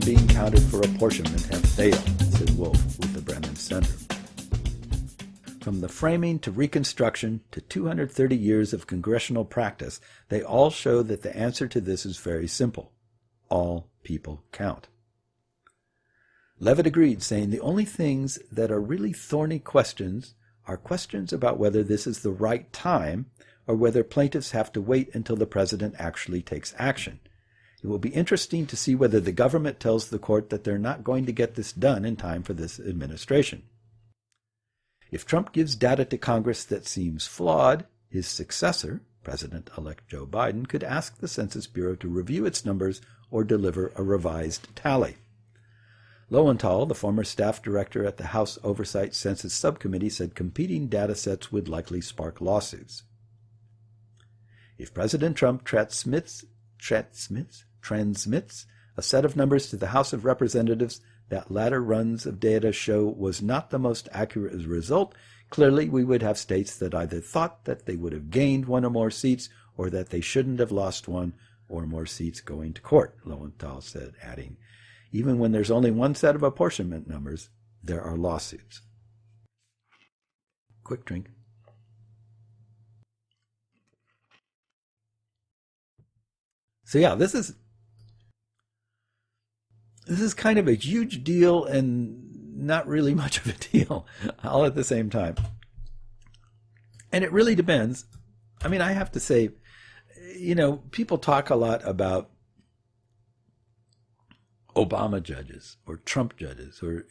being counted for apportionment have failed, said Wolf with the Brennan Syndrome. From the framing to Reconstruction to 230 years of congressional practice, they all show that the answer to this is very simple. All people count. Levitt agreed, saying the only things that are really thorny questions are questions about whether this is the right time or whether plaintiffs have to wait until the president actually takes action. It will be interesting to see whether the government tells the court that they're not going to get this done in time for this administration. If Trump gives data to Congress that seems flawed, his successor, President-elect Joe Biden, could ask the Census Bureau to review its numbers or deliver a revised tally. Lowenthal, the former staff director at the House Oversight Census Subcommittee, said competing data sets would likely spark lawsuits. If President Trump transmits a set of numbers to the House of Representatives that latter runs of data show was not the most accurate result, clearly we would have states that either thought that they would have gained one or more seats or that they shouldn't have lost one or more seats going to court, Lowenthal said, adding, even when there's only one set of apportionment numbers, there are lawsuits. Quick drink. So yeah, this is kind of a huge deal and not really much of a deal all at the same time. And it really depends. I mean, I have to say, people talk a lot about Obama judges or Trump judges or,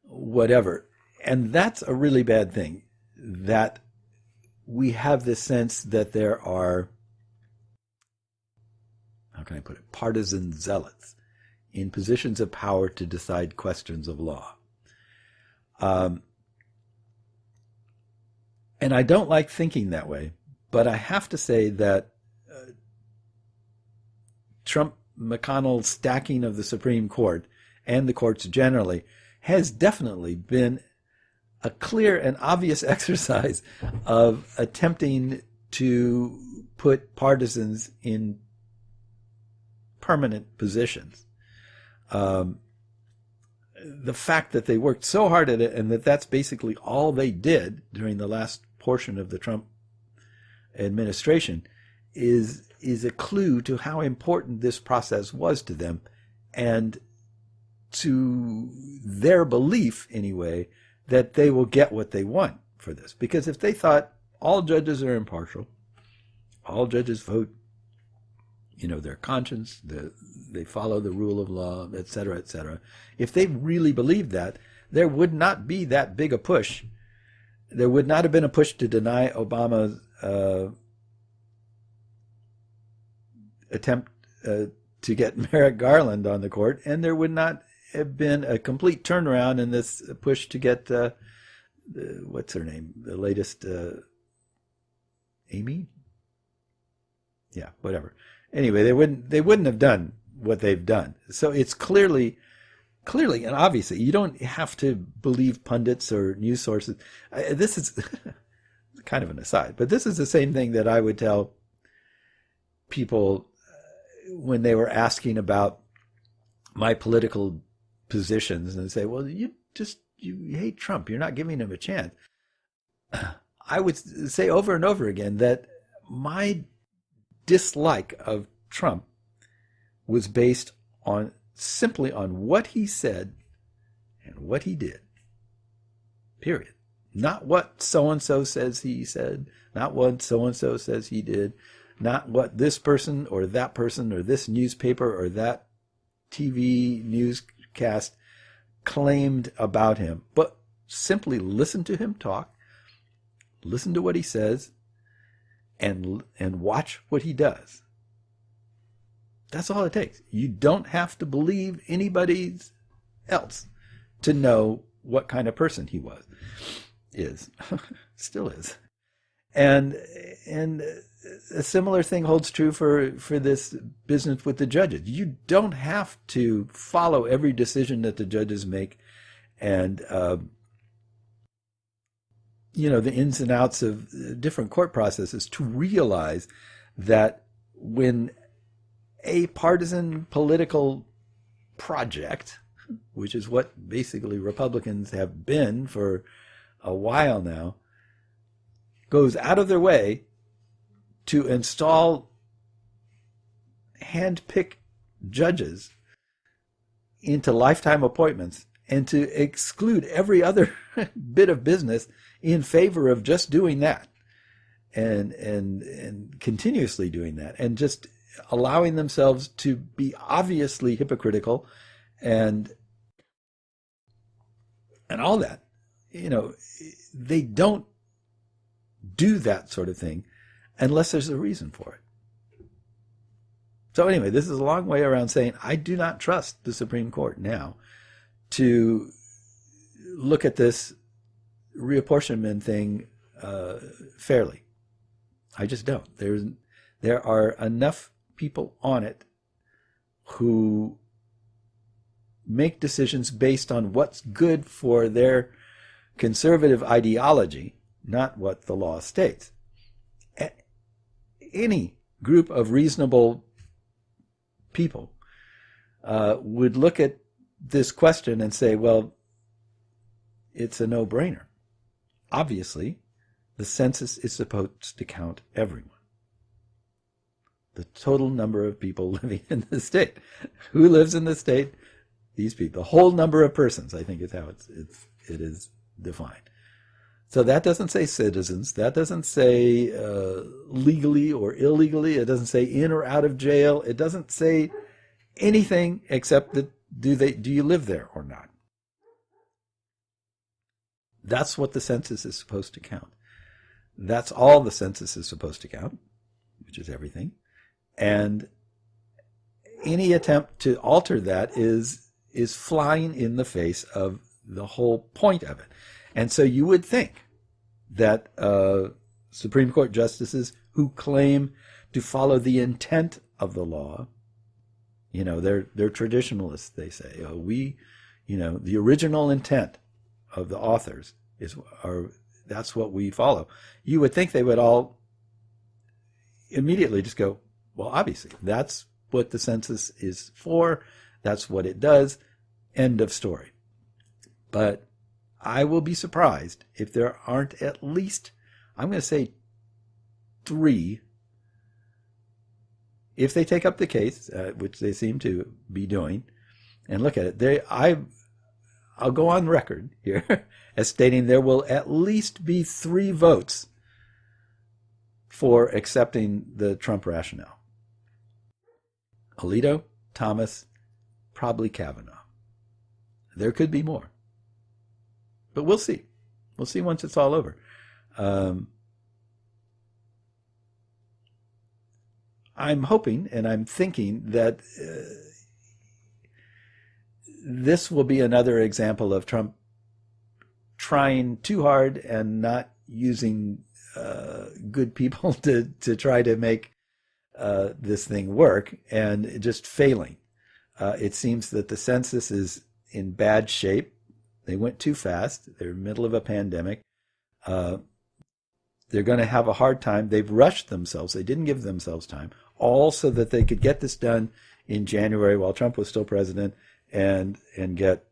whatever. And that's a really bad thing, that we have this sense that there are, how can I put it, partisan zealots in positions of power to decide questions of law. And I don't like thinking that way, but I have to say that Trump-McConnell stacking of the Supreme Court and the courts generally has definitely been a clear and obvious exercise of attempting to put partisans in permanent positions. The fact that they worked so hard at it and that that's basically all they did during the last portion of the Trump administration is a clue to how important this process was to them and to their belief, anyway, that they will get what they want for this. Because if they thought all judges are impartial, all judges vote, their conscience, they follow the rule of law, et cetera, if they really believed that, there would not be that big a push. There would not have been a push to deny Obama's attempt to get Merrick Garland on the court, and there would not have been a complete turnaround in this push to get, what's her name, the latest, Amy? Yeah, whatever. Anyway, they wouldn't have done what they've done. So it's clearly and obviously, you don't have to believe pundits or news sources. This is kind of an aside, but this is the same thing that I would tell people when they were asking about my political positions and say, well, you hate Trump. You're not giving him a chance. I would say over and over again that my dislike of Trump was based simply on what he said and what he did. Period. Not what so-and-so says he said, not what so-and-so says he did, not what this person or this newspaper or that TV newscast claimed about him, but simply listen to him talk, listen to what he says, and watch what he does. That's all it takes. You don't have to believe anybody else to know what kind of person he is, still is. And a similar thing holds true for this business with the judges. You don't have to follow every decision that the judges make and the ins and outs of different court processes to realize that when a partisan political project, which is what basically Republicans have been for a while now, goes out of their way to install hand-picked judges into lifetime appointments and to exclude every other bit of business in favor of just doing that and continuously doing that and just allowing themselves to be obviously hypocritical and all that. They don't do that sort of thing unless there's a reason for it. So anyway, this is a long way around saying I do not trust the Supreme Court now to look at this reapportionment thing fairly. I just don't. There are enough people on it who make decisions based on what's good for their conservative ideology, not what the law states. Any group of reasonable people would look at this question and say, well, it's a no-brainer. Obviously, the census is supposed to count everyone. The total number of people living in the state. Who lives in the state? These people. The whole number of persons, I think, is how it is defined. So that doesn't say citizens. That doesn't say legally or illegally. It doesn't say in or out of jail. It doesn't say anything except that do you live there or not. That's what the census is supposed to count. That's all the census is supposed to count, which is everything. And any attempt to alter that is flying in the face of the whole point of it. And so you would think that Supreme Court justices who claim to follow the intent of the law, they're traditionalists, they say. The original intent of the authors that's what we follow. You would think they would all immediately just go, well, obviously, that's what the census is for. That's what it does. End of story. But I will be surprised if there aren't at least, I'm going to say 3, if they take up the case, which they seem to be doing, and look at it. I'll go on record here as stating there will at least be 3 votes for accepting the Trump rationale. Alito, Thomas, probably Kavanaugh. There could be more. But we'll see. We'll see once it's all over. I'm hoping and I'm thinking that this will be another example of Trump trying too hard and not using good people to try to make this thing work, and just failing. It seems that the census is in bad shape. They went too fast. They're in the middle of a pandemic. They're going to have a hard time. They've rushed themselves. They didn't give themselves time, all so that they could get this done in January while Trump was still president and get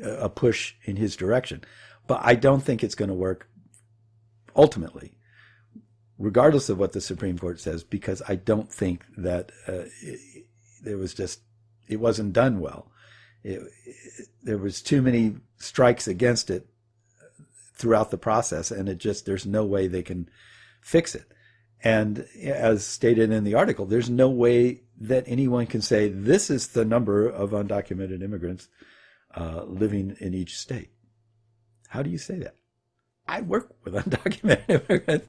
a push in his direction. But I don't think it's going to work ultimately, regardless of what the Supreme Court says, because I don't think that it wasn't done well. There was too many strikes against it throughout the process, and there's no way they can fix it. And as stated in the article, there's no way that anyone can say this is the number of undocumented immigrants living in each state. How do you say that? I work with undocumented immigrants.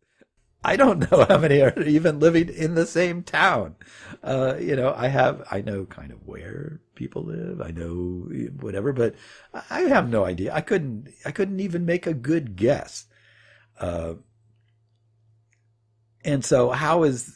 I don't know how many are even living in the same town. I know kind of where people live. I know whatever, but I have no idea. I couldn't even make a good guess. And so how is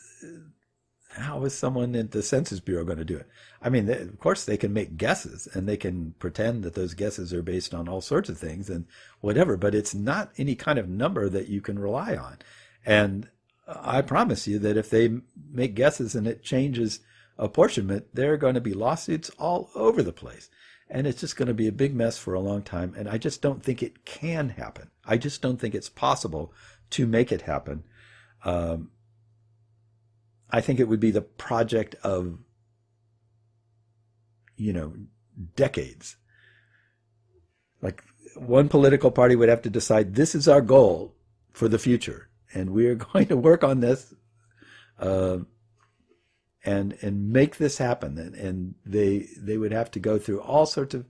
someone at the Census Bureau going to do it? I mean, of course they can make guesses and they can pretend that those guesses are based on all sorts of things and whatever, but it's not any kind of number that you can rely on. And I promise you that if they make guesses and it changes apportionment, there are going to be lawsuits all over the place. And it's just going to be a big mess for a long time. And I just don't think it can happen. I just don't think it's possible to make it happen. I think it would be the project of, decades. Like one political party would have to decide this is our goal for the future, and we are going to work on this, and make this happen. And they would have to go through all sorts of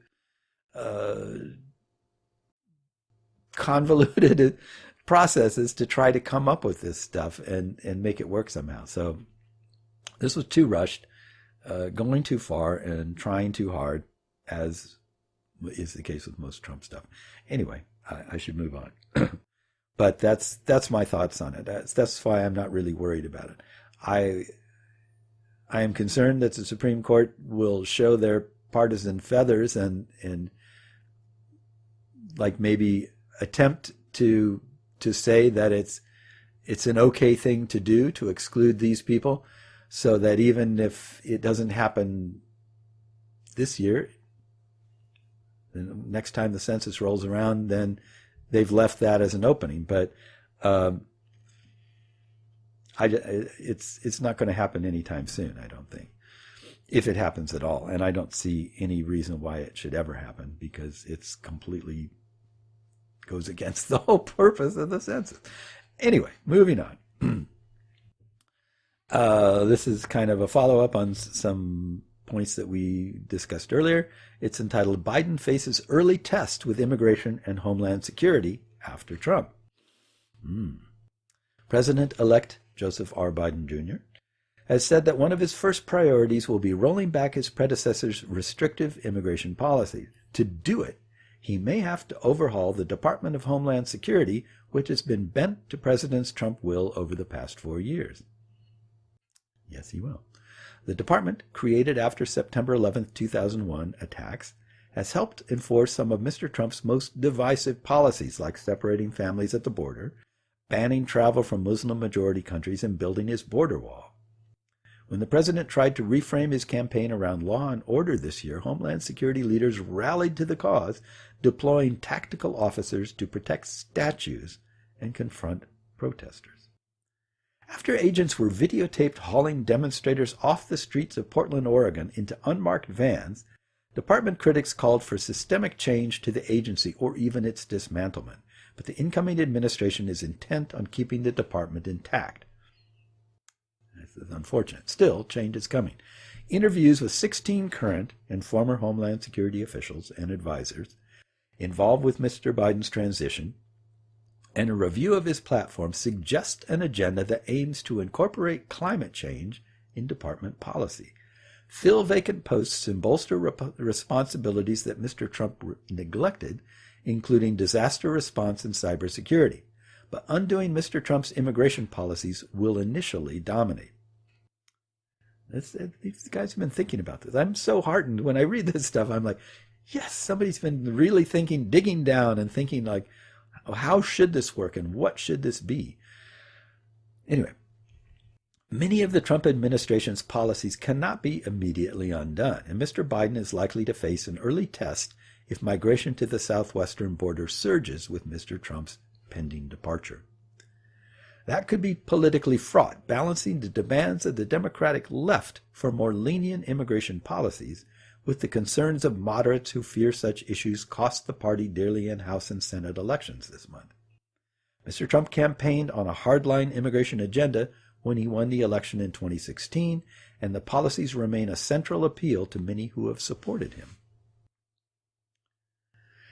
convoluted processes to try to come up with this stuff and make it work somehow. So this was too rushed, going too far, and trying too hard, as is the case with most Trump stuff. Anyway, I should move on. But that's my thoughts on it. That's why I'm not really worried about it. I am concerned that the Supreme Court will show their partisan feathers and like maybe attempt to say that it's an okay thing to do to exclude these people, so that even if it doesn't happen this year, the next time the census rolls around, then they've left that as an opening. But it's not going to happen anytime soon, I don't think, if it happens at all. And I don't see any reason why it should ever happen, because it's completely goes against the whole purpose of the census. Anyway, moving on. This is kind of a follow-up on some points that we discussed earlier. It's entitled, Biden Faces Early Test with Immigration and Homeland Security After Trump. President-elect Joseph R. Biden Jr. has said that one of his first priorities will be rolling back his predecessor's restrictive immigration policy. To do it, he may have to overhaul the Department of Homeland Security, which has been bent to President Trump's will over the past 4 years. Yes, he will. The department, created after September 11, 2001 attacks, has helped enforce some of Mr. Trump's most divisive policies, like separating families at the border, banning travel from Muslim-majority countries, and building his border wall. When the president tried to reframe his campaign around law and order this year, Homeland Security leaders rallied to the cause, deploying tactical officers to protect statues and confront protesters. After agents were videotaped hauling demonstrators off the streets of Portland, Oregon into unmarked vans, department critics called for systemic change to the agency or even its dismantlement. But the incoming administration is intent on keeping the department intact. This is unfortunate. Still, change is coming. Interviews with 16 current and former Homeland Security officials and advisors involved with Mr. Biden's transition and a review of his platform suggest an agenda that aims to incorporate climate change in department policy, fill vacant posts, and bolster responsibilities that Mr. Trump neglected, including disaster response and cybersecurity. But undoing Mr. Trump's immigration policies will initially dominate. These guys have been thinking about this. I'm so heartened when I read this stuff. I'm like, yes, somebody's been really thinking, digging down and thinking like, how should this work and what should this be? Anyway, many of the Trump administration's policies cannot be immediately undone, and Mr. Biden is likely to face an early test if migration to the southwestern border surges with Mr. Trump's pending departure. That could be politically fraught, balancing the demands of the Democratic left for more lenient immigration policies with the concerns of moderates who fear such issues cost the party dearly in House and Senate elections this month. Mr. Trump campaigned on a hardline immigration agenda when he won the election in 2016, and the policies remain a central appeal to many who have supported him.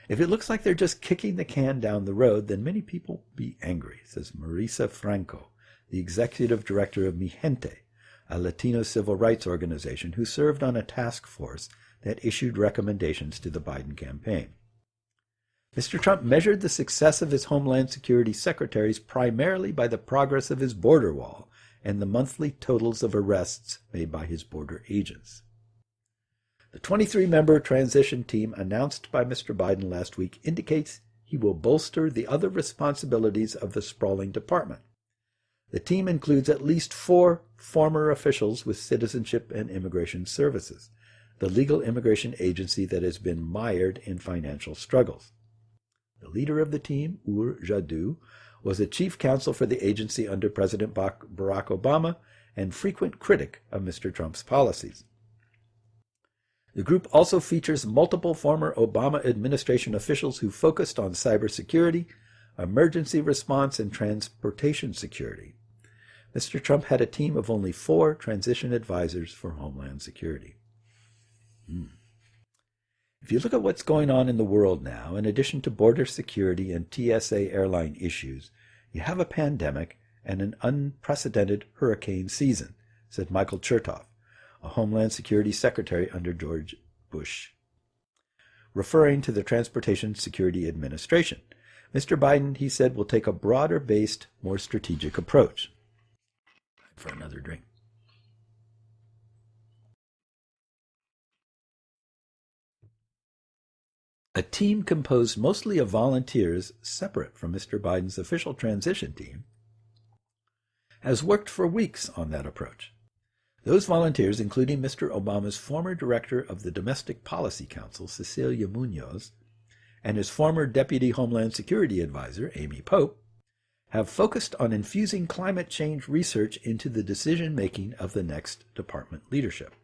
If it looks like they're just kicking the can down the road, then many people will be angry, says Marisa Franco, the executive director of Mi Gente, a Latino civil rights organization who served on a task force that issued recommendations to the Biden campaign. Mr. Trump measured the success of his Homeland Security secretaries primarily by the progress of his border wall and the monthly totals of arrests made by his border agents. The 23-member transition team announced by Mr. Biden last week indicates he will bolster the other responsibilities of the sprawling department. The team includes at least 4 former officials with Citizenship and Immigration Services, the legal immigration agency that has been mired in financial struggles. The leader of the team, Ur Jadoo, was a chief counsel for the agency under President Barack Obama and frequent critic of Mr. Trump's policies. The group also features multiple former Obama administration officials who focused on cybersecurity, emergency response, and transportation security. Mr. Trump had a team of only 4 transition advisors for Homeland Security. If you look at what's going on in the world now, in addition to border security and TSA airline issues, you have a pandemic and an unprecedented hurricane season, said Michael Chertoff, a Homeland Security Secretary under George Bush, referring to the Transportation Security Administration. Mr. Biden, he said, will take a broader-based, more strategic approach. Time for another drink. A team composed mostly of volunteers separate from Mr. Biden's official transition team has worked for weeks on that approach. Those volunteers, including Mr. Obama's former director of the Domestic Policy Council, Cecilia Munoz, and his former Deputy Homeland Security Advisor, Amy Pope, have focused on infusing climate change research into the decision-making of the next department leadership.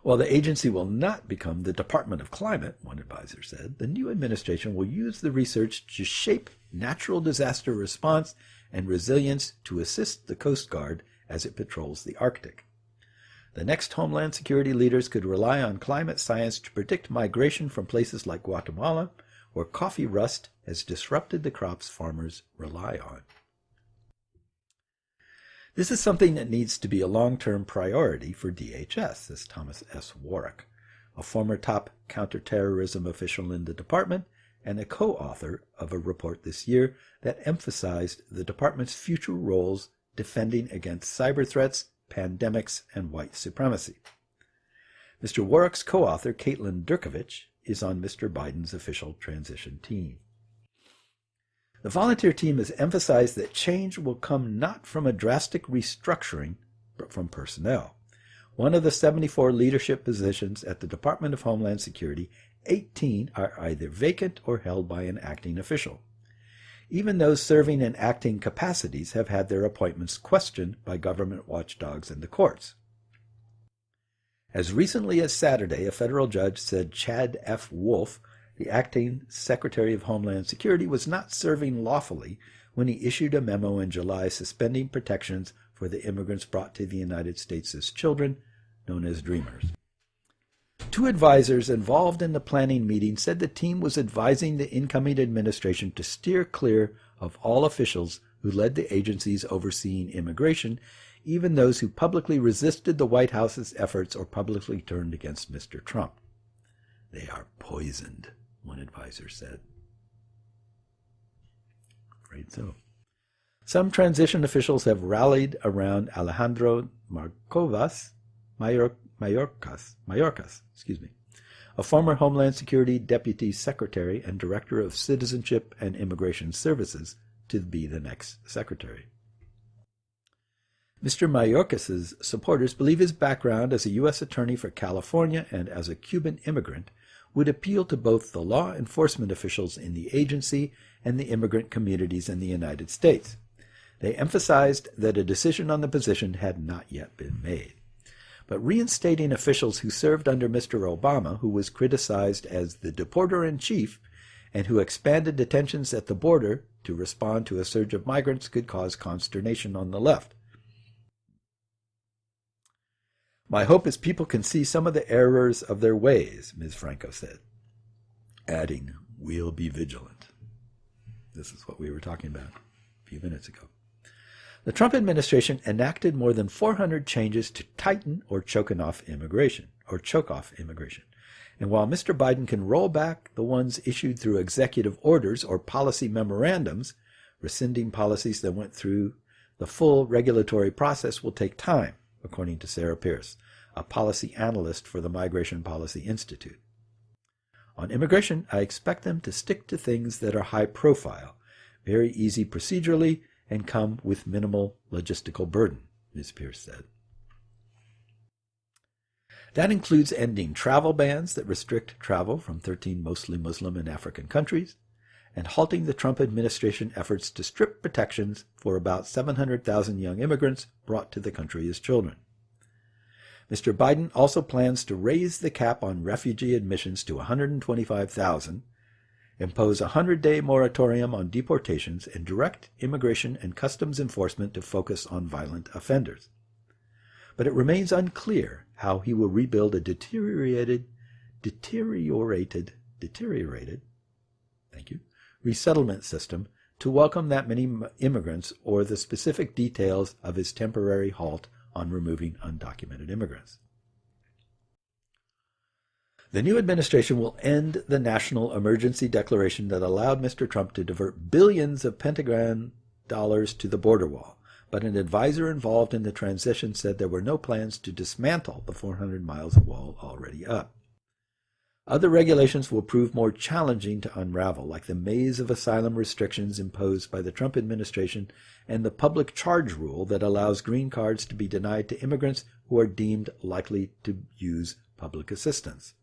While the agency will not become the Department of Climate, one advisor said, the new administration will use the research to shape natural disaster response and resilience to assist the Coast Guard as it patrols the Arctic. The next Homeland Security leaders could rely on climate science to predict migration from places like Guatemala, where coffee rust has disrupted the crops farmers rely on. This is something that needs to be a long-term priority for DHS, says Thomas S. Warwick, a former top counterterrorism official in the department and a co-author of a report this year that emphasized the department's future roles defending against cyber threats, pandemics, and white supremacy. Mr. Warwick's co-author, Caitlin Durkovich, is on Mr. Biden's official transition team. The volunteer team has emphasized that change will come not from a drastic restructuring, but from personnel. One of the 74 leadership positions at the Department of Homeland Security, 18 are either vacant or held by an acting official. Even those serving in acting capacities have had their appointments questioned by government watchdogs and the courts. As recently as Saturday, a federal judge said Chad F. Wolf, the acting Secretary of Homeland Security, was not serving lawfully when he issued a memo in July suspending protections for the immigrants brought to the United States as children, known as Dreamers. 2 advisors involved in the planning meeting said the team was advising the incoming administration to steer clear of all officials who led the agencies overseeing immigration, even those who publicly resisted the White House's efforts or publicly turned against Mr. Trump. They are poisoned, one advisor said. Afraid so. Some transition officials have rallied around Alejandro Mayorkas, a former Homeland Security Deputy Secretary and Director of Citizenship and Immigration Services, to be the next secretary. Mr. Mayorkas' supporters believe his background as a U.S. Attorney for California and as a Cuban immigrant would appeal to both the law enforcement officials in the agency and the immigrant communities in the United States. They emphasized that a decision on the position had not yet been made. But reinstating officials who served under Mr. Obama, who was criticized as the deporter-in-chief and who expanded detentions at the border to respond to a surge of migrants, could cause consternation on the left. My hope is people can see some of the errors of their ways, Ms. Franco said, adding, we'll be vigilant. This is what we were talking about a few minutes ago. The Trump administration enacted more than 400 changes to tighten or choke off immigration. And while Mr. Biden can roll back the ones issued through executive orders or policy memorandums, rescinding policies that went through the full regulatory process will take time, according to Sarah Pierce, a policy analyst for the Migration Policy Institute. On immigration, I expect them to stick to things that are high profile, very easy procedurally, and come with minimal logistical burden, Ms. Pierce said. That includes ending travel bans that restrict travel from 13 mostly Muslim and African countries, and halting the Trump administration efforts to strip protections for about 700,000 young immigrants brought to the country as children. Mr. Biden also plans to raise the cap on refugee admissions to 125,000, impose a 100-day moratorium on deportations, and direct immigration and customs enforcement to focus on violent offenders. But it remains unclear how he will rebuild a deteriorated resettlement system to welcome that many immigrants, or the specific details of his temporary halt on removing undocumented immigrants. The new administration will end the national emergency declaration that allowed Mr. Trump to divert billions of Pentagon dollars to the border wall, but an advisor involved in the transition said there were no plans to dismantle the 400 miles of wall already up. Other regulations will prove more challenging to unravel, like the maze of asylum restrictions imposed by the Trump administration and the public charge rule that allows green cards to be denied to immigrants who are deemed likely to use public assistance.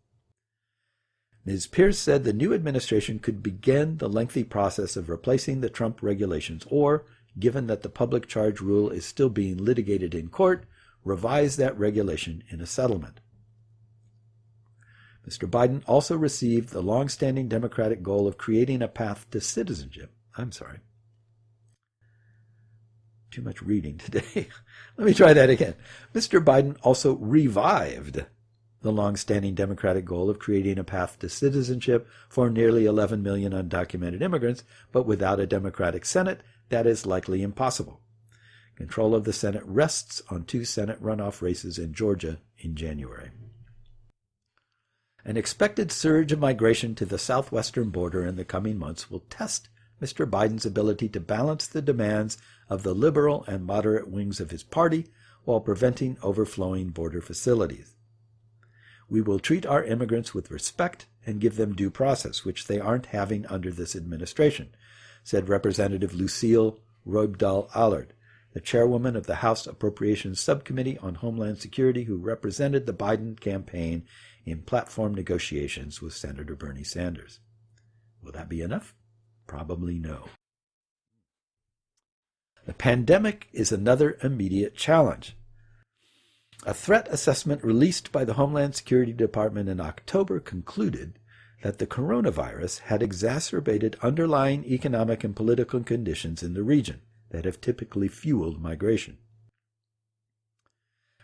Ms. Pierce said the new administration could begin the lengthy process of replacing the Trump regulations or, given that the public charge rule is still being litigated in court, revise that regulation in a settlement. Mr. Biden also received the long-standing Democratic goal of creating a path to citizenship. Too much reading today. Let me try that again. Mr. Biden also revived the long-standing Democratic goal of creating a path to citizenship for nearly 11 million undocumented immigrants, but without a Democratic Senate, that is likely impossible. Control of the Senate rests on 2 Senate runoff races in Georgia in January. An expected surge of migration to the southwestern border in the coming months will test Mr. Biden's ability to balance the demands of the liberal and moderate wings of his party while preventing overflowing border facilities. We will treat our immigrants with respect and give them due process, which they aren't having under this administration, said Representative Lucille Roybdahl-Allard, the chairwoman of the House Appropriations Subcommittee on Homeland Security, who represented the Biden campaign in platform negotiations with Senator Bernie Sanders. Will that be enough? Probably no. The pandemic is another immediate challenge. A threat assessment released by the Homeland Security Department in October concluded that the coronavirus had exacerbated underlying economic and political conditions in the region that have typically fueled migration.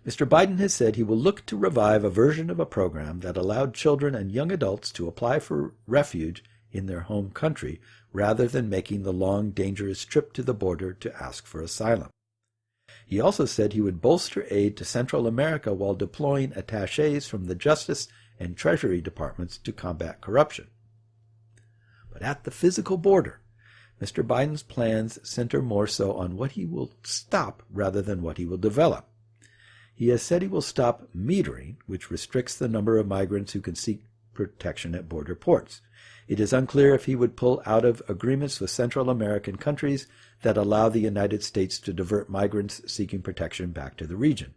Mr. Biden has said he will look to revive a version of a program that allowed children and young adults to apply for refuge in their home country rather than making the long, dangerous trip to the border to ask for asylum. He also said he would bolster aid to Central America while deploying attachés from the Justice and Treasury Departments to combat corruption. But at the physical border, Mr. Biden's plans center more so on what he will stop rather than what he will develop. He has said he will stop metering, which restricts the number of migrants who can seek protection at border ports. It is unclear if he would pull out of agreements with Central American countries that allow the United States to divert migrants seeking protection back to the region.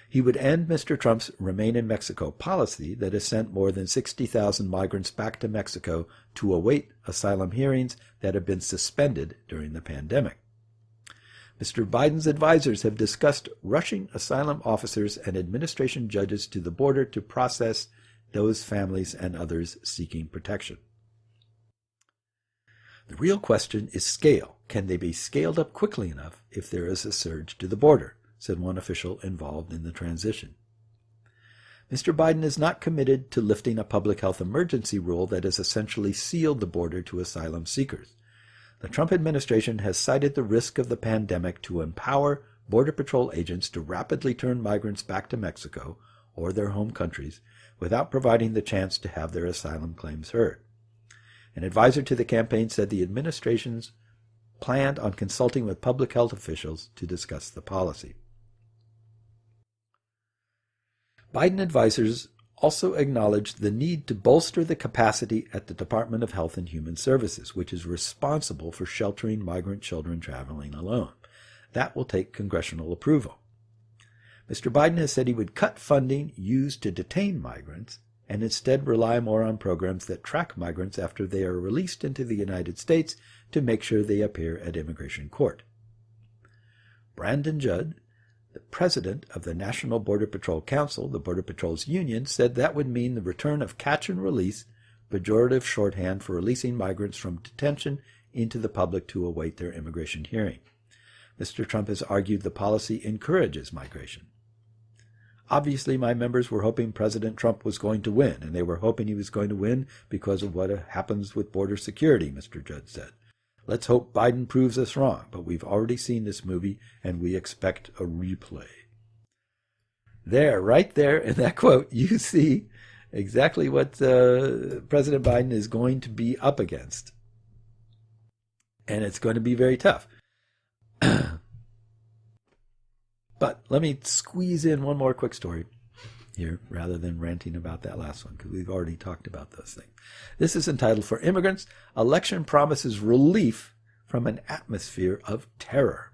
He would end Mr. Trump's Remain in Mexico policy that has sent more than 60,000 migrants back to Mexico to await asylum hearings that have been suspended during the pandemic. Mr. Biden's advisors have discussed rushing asylum officers and administration judges to the border to process those families and others seeking protection. The real question is scale. Can they be scaled up quickly enough if there is a surge to the border, said one official involved in the transition. Mr. Biden is not committed to lifting a public health emergency rule that has essentially sealed the border to asylum seekers. The Trump administration has cited the risk of the pandemic to empower Border Patrol agents to rapidly turn migrants back to Mexico or their home countries without providing the chance to have their asylum claims heard. An advisor to the campaign said the administration's planned on consulting with public health officials to discuss the policy. Biden advisors also acknowledged the need to bolster the capacity at the Department of Health and Human Services, which is responsible for sheltering migrant children traveling alone. That will take congressional approval. Mr. Biden has said he would cut funding used to detain migrants and instead rely more on programs that track migrants after they are released into the United States to make sure they appear at immigration court. Brandon Judd, the president of the National Border Patrol Council, the Border Patrol's union, said that would mean the return of catch and release, pejorative shorthand for releasing migrants from detention into the public to await their immigration hearing. Mr. Trump has argued the policy encourages migration. Obviously, my members were hoping President Trump was going to win, and they were hoping he was going to win because of what happens with border security, Mr. Judd said. Let's hope Biden proves us wrong, but we've already seen this movie, and we expect a replay. There, right there in that quote, you see exactly what President Biden is going to be up against. And it's going to be very tough. But let me squeeze in one more quick story here rather than ranting about that last one, because we've already talked about those things. This is entitled, "For Immigrants, Election Promises Relief from an Atmosphere of Terror."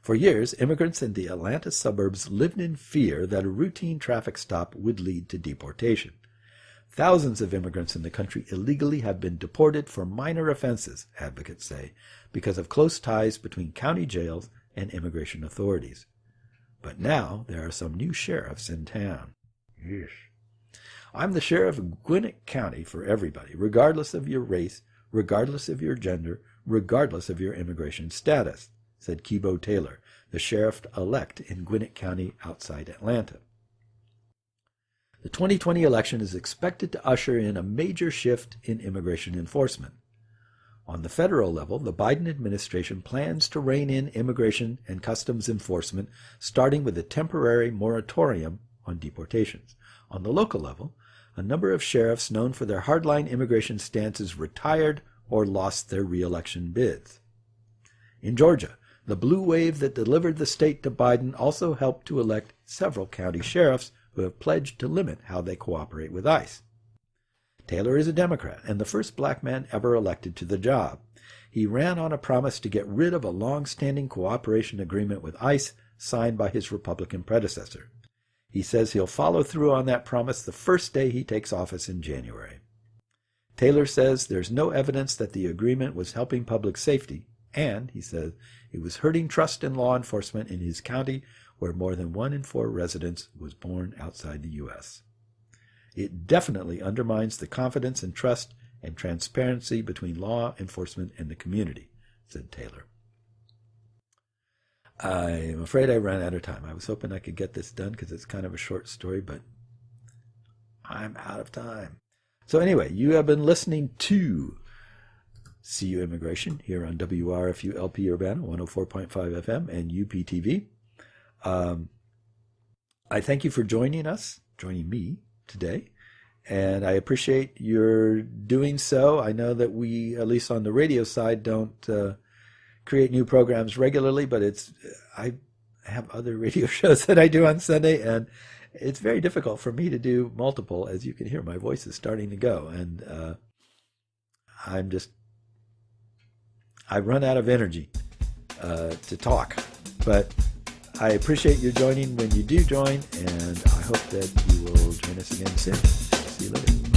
For years, immigrants in the Atlanta suburbs lived in fear that a routine traffic stop would lead to deportation. Thousands of immigrants in the country illegally have been deported for minor offenses, advocates say, because of close ties between county jails and immigration authorities. But now there are some new sheriffs in town. Yes. "I'm the sheriff of Gwinnett County for everybody, regardless of your race, regardless of your gender, regardless of your immigration status," said Kibo Taylor, the sheriff-elect in Gwinnett County outside Atlanta. The 2020 election is expected to usher in a major shift in immigration enforcement. On the federal level, the Biden administration plans to rein in immigration and customs enforcement, starting with a temporary moratorium on deportations. On the local level, a number of sheriffs known for their hardline immigration stances retired or lost their re-election bids. In Georgia, the blue wave that delivered the state to Biden also helped to elect several county sheriffs who have pledged to limit how they cooperate with ICE. Taylor is a Democrat and the first black man ever elected to the job. He ran on a promise to get rid of a long-standing cooperation agreement with ICE signed by his Republican predecessor. He says he'll follow through on that promise the first day he takes office in January. Taylor says there's no evidence that the agreement was helping public safety, and, he says, it was hurting trust in law enforcement in his county where more than 1 in 4 residents was born outside the U.S. It definitely undermines the confidence and trust and transparency between law enforcement and the community, said Taylor. I'm afraid I ran out of time. I was hoping I could get this done because it's kind of a short story, but I'm out of time. So anyway, you have been listening to CU Immigration here on WRFU LP Urbana 104.5 FM and UPTV. I thank you for joining me today, and I appreciate your doing so. I know that we, at least on the radio side, don't create new programs regularly, but I have other radio shows that I do on Sunday, and it's very difficult for me to do multiple. As you can hear, my voice is starting to go, and I run out of energy to talk, but I appreciate you joining when you do join, and I hope that you will join us again soon. See you later.